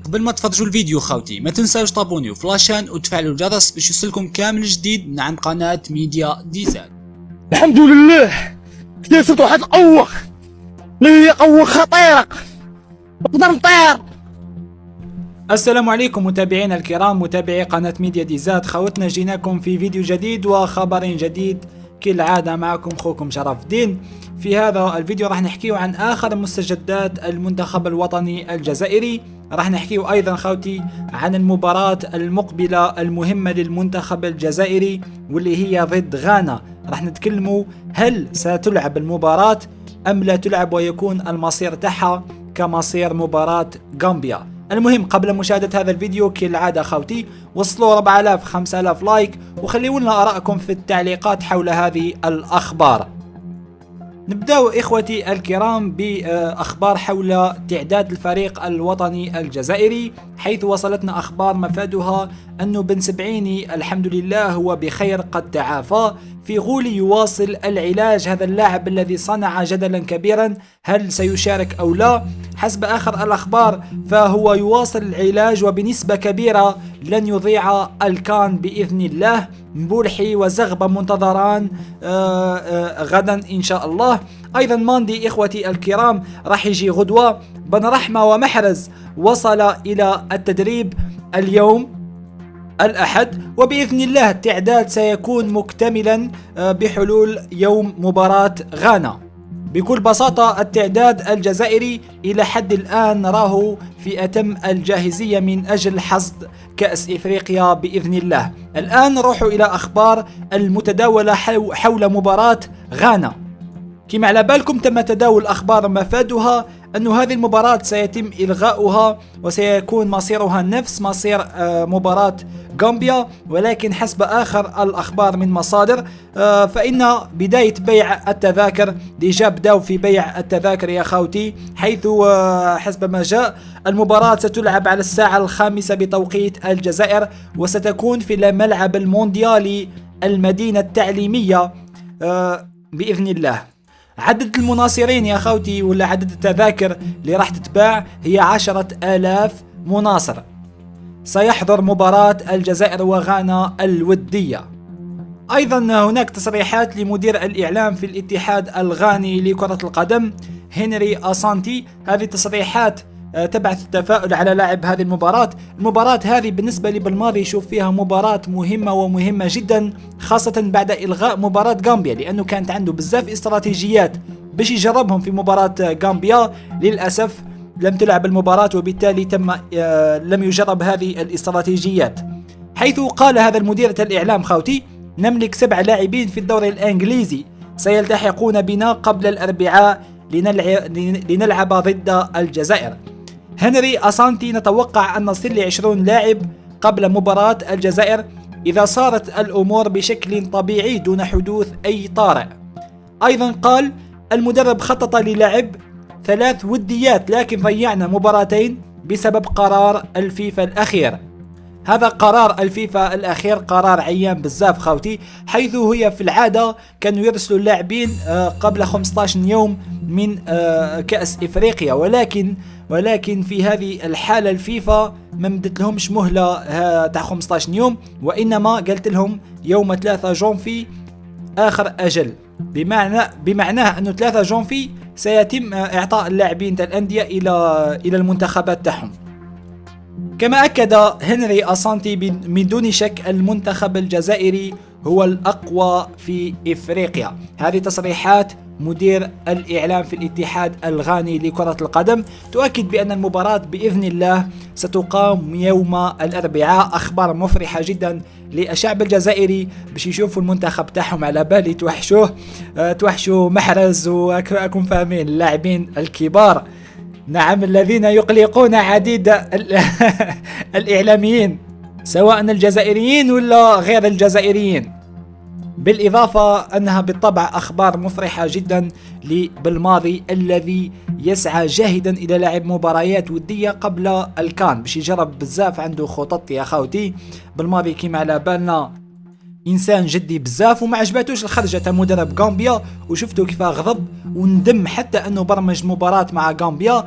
قبل ما تفرجوا الفيديو خوتي ما تنساوش تابونيو في لاشين وتفعلوا الجرس باش يوصلكم كامل جديد من عند قناة ميديا ديزاد. الحمد لله كتبت واحد القوة اللي هي قوة خطيرة نقدر نطير. السلام عليكم متابعينا الكرام، متابعي قناة ميديا ديزاد. خوتنا جيناكم في فيديو جديد وخبر جديد كالعادة. معكم خوكم شرف الدين. في هذا الفيديو راح نحكيو عن آخر مستجدات المنتخب الوطني الجزائري. راح نحكيو أيضا خوتي عن المباراة المقبلة المهمة للمنتخب الجزائري واللي هي ضد غانا. راح نتكلموا هل ستلعب المباراة أم لا تلعب ويكون المصير تاعها كمصير مباراة غامبيا. المهم قبل مشاهدة هذا الفيديو كالعادة خوتي وصلوا 4000 5000 لايك وخليوا لنا آراءكم في التعليقات حول هذه الأخبار. نبداو إخوتي الكرام بأخبار حول تعداد الفريق الوطني الجزائري، حيث وصلتنا أخبار مفادها أنه بن سبعيني الحمد لله هو بخير قد تعافى. في غولي يواصل العلاج هذا اللاعب الذي صنع جدلا كبيرا، هل سيشارك أو لا؟ حسب آخر الأخبار فهو يواصل العلاج وبنسبة كبيرة لن يضيع الكان بإذن الله. مبولحي وزغبة منتظران غدا إن شاء الله. أيضا ماندي إخوتي الكرام راح يجي غدوة. بن رحمة ومحرز وصل إلى التدريب اليوم الأحد، وبإذن الله التعداد سيكون مكتملا بحلول يوم مباراة غانا. بكل بساطة التعداد الجزائري إلى حد الآن نراه في أتم الجاهزية من أجل حصد كأس إفريقيا بإذن الله. الآن نروح إلى أخبار المتداولة حول مباراة غانا. كما على بالكم تم تداول أخبار مفادها أن هذه المباراة سيتم إلغاؤها وسيكون مصيرها نفس مصير مباراة غامبيا، ولكن حسب آخر الأخبار من مصادر فإن بداية بيع التذاكر ديجا بداوا في بيع التذاكر يا خوتي، حيث حسب ما جاء المباراة ستلعب على الساعة 5 بتوقيت الجزائر وستكون في الملعب المونديالي المدينة التعليمية بإذن الله. عدد المناصرين يا خوتي ولا عدد التذاكر اللي راح تتباع هي 10,000 مناصر. سيحضر مباراة الجزائر وغانا الودية. أيضا هناك تصريحات لمدير الإعلام في الاتحاد الغاني لكرة القدم هنري أسانتي. هذه تصريحات تبعث التفاؤل على لاعب هذه المباراة. المباراة هذه بالنسبة لي بالماضي يشوف فيها مباراة مهمة جدا، خاصة بعد إلغاء مباراة غامبيا، لأنه كانت عنده بزاف استراتيجيات باش يجربهم في مباراة غامبيا. للأسف لم تلعب المباراة وبالتالي لم يجرب هذه الاستراتيجيات. حيث قال هذا المدير الإعلام خوتي: نملك 7 لاعبين في الدوري الإنجليزي سيلتحقون بنا قبل الأربعاء لنلعب ضد الجزائر. هنري أسانتي: نتوقع أن نصل ل20 لاعب قبل مباراة الجزائر إذا صارت الأمور بشكل طبيعي دون حدوث أي طارئ. أيضا قال المدرب خطط للعب 3 وديات لكن ضيعنا مباراتين بسبب قرار الفيفا الأخير. هذا قرار الفيفا الأخير قرار عيان بزاف خوتي، حيث هي في العادة كانوا يرسلوا اللاعبين قبل 15 يوم من كأس إفريقيا، ولكن في هذه الحالة الفيفا ما مدت لهمش مهلة تاع 15 يوم، وإنما قالت لهم يوم 3 جونفي آخر أجل، بمعناه أنه 3 جونفي سيتم إعطاء اللاعبين تاع الأندية إلى المنتخبات تاعهم. كما أكد هنري أسانتي من دون شك المنتخب الجزائري هو الأقوى في إفريقيا. هذه تصريحات مدير الإعلام في الاتحاد الغاني لكرة القدم تؤكد بأن المباراة بإذن الله ستقام يوم الأربعاء. أخبار مفرحة جدا للشعب الجزائري باش يشوفوا المنتخب تاعهم، على بالي توحشوا محرز وأكون فاهمين اللاعبين الكبار، نعم، الذين يقلقون عديد الإعلاميين سواء الجزائريين ولا غير الجزائريين. بالإضافة أنها بالطبع أخبار مفرحة جدا بالماضي الذي يسعى جاهدا إلى لعب مباريات ودية قبل الكان باش يجرب بزاف، عنده خطط يا خوتي. بالماضي كما على بالنا انسان جدي بزاف وما عجباتوش الخرجه تاع مدرب غامبيا، وشفتوا كيف غضب وندم حتى انه برمج مباراه مع غامبيا،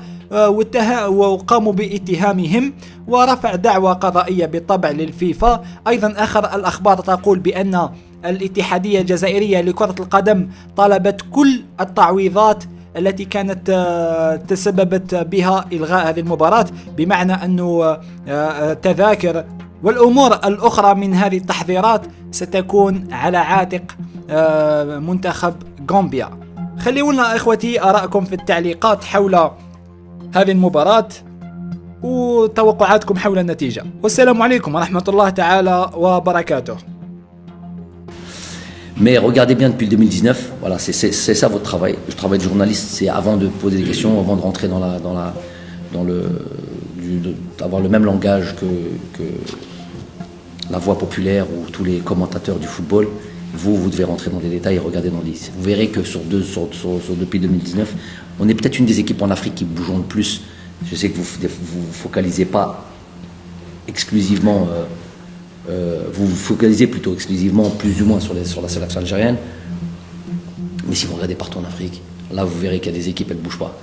وقاموا باتهامهم ورفع دعوى قضائيه بالطبع للفيفا. ايضا اخر الاخبار تقول بان الاتحاديه الجزائريه لكره القدم طلبت كل التعويضات التي كانت تسببت بها إلغاء هذه المباراة، بمعنى أنه تذاكر والأمور الأخرى من هذه التحذيرات ستكون على عاتق منتخب غامبيا. خلونا إخوتي آراءكم في التعليقات حول هذه المباراة وتوقعاتكم حول النتيجة، والسلام عليكم ورحمة الله تعالى وبركاته. Mais regardez bien depuis le 2019, voilà, c'est ça votre travail. Le travail de journaliste, c'est avant de poser des questions, avant de rentrer d'avoir le même langage que la voix populaire ou tous les commentateurs du football. Vous devez rentrer dans les détails et regarder dans les. Vous verrez que depuis 2019, on est peut-être une des équipes en Afrique qui bougeons le plus. Je sais que vous focalisez pas exclusivement. Vous vous focalisez plutôt exclusivement, plus ou moins, sur la sélection algérienne. Mais si vous regardez partout en Afrique, là vous verrez qu'il y a des équipes, elles ne bougent pas.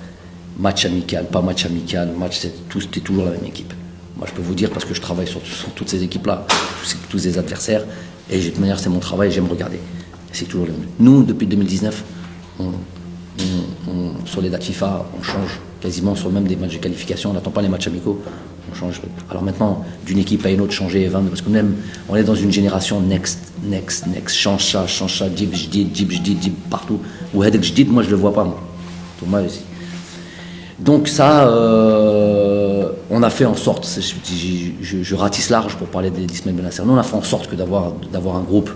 Match amical, pas match amical, c'est toujours la même équipe. Moi je peux vous dire parce que je travaille sur toutes ces équipes-là, tous ces adversaires, et de toute manière c'est mon travail, j'aime regarder. C'est toujours le même. Nous, depuis 2019, sur les dates FIFA, on change quasiment sur même des matchs de qualification, on n'attend pas les matchs amicaux. On change. Alors maintenant, d'une équipe à une autre, changer 20, parce on est dans une génération next, change ça, dib partout. Ou Hedek Jdid, moi je le vois pas, moi. Donc ça, on a fait en sorte, je ratisse large pour parler d'Ismaël Benasser, nous on a fait en sorte que d'avoir un groupe.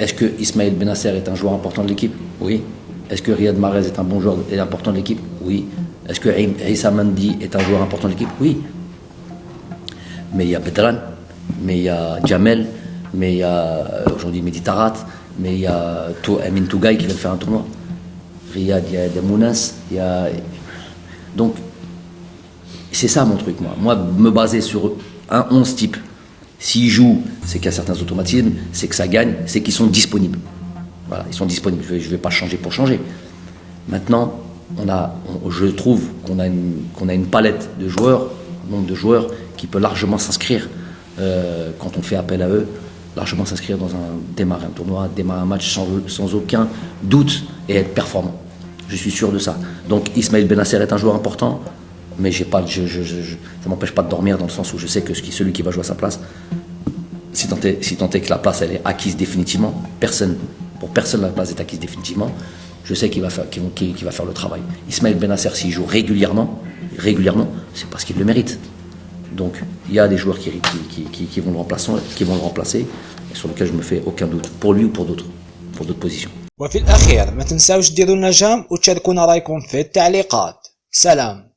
Est-ce que Ismaël Benasser est un joueur important de l'équipe? Oui. Est-ce que Riyad Mahrez est un bon joueur et important de l'équipe? Oui. Est-ce que Issa Mandi est un joueur important de l'équipe? Oui. Mais il y a Bedran, mais il y a Jamel, mais il y a aujourd'hui Mehdi Tarat, mais il y a Amin Tougaï qui vient de faire un tournoi. Riyad, il y a Mounas, il y a... Donc, c'est ça mon truc, moi. Moi, me baser sur un 11 type, s'ils jouent, c'est qu'il y a certains automatismes, c'est que ça gagne, c'est qu'ils sont disponibles. Voilà, ils sont disponibles. Je ne vais pas changer pour changer. Maintenant, je trouve qu'on a une palette de joueurs, un nombre de joueurs qui peut largement s'inscrire quand on fait appel à eux, largement s'inscrire démarrer un tournoi, démarrer un match sans aucun doute et être performant. Je suis sûr de ça. Donc Ismaël Benasser est un joueur important, mais ça ne m'empêche pas de dormir dans le sens où je sais que celui qui va jouer à sa place, si tant est que la place elle est acquise définitivement, pour personne la place est acquise définitivement, je sais qu'il va faire le travail. Ismaël Benasser, s'il joue régulièrement, c'est parce qu'il le mérite. Donc, il y a des joueurs qui vont le remplacer, et sur lesquels je me fais aucun doute, pour lui ou pour d'autres positions. وفي الأخير ما تنساوش ديروا لنا جام وتشاركونا رايكم في التعليقات. سلام.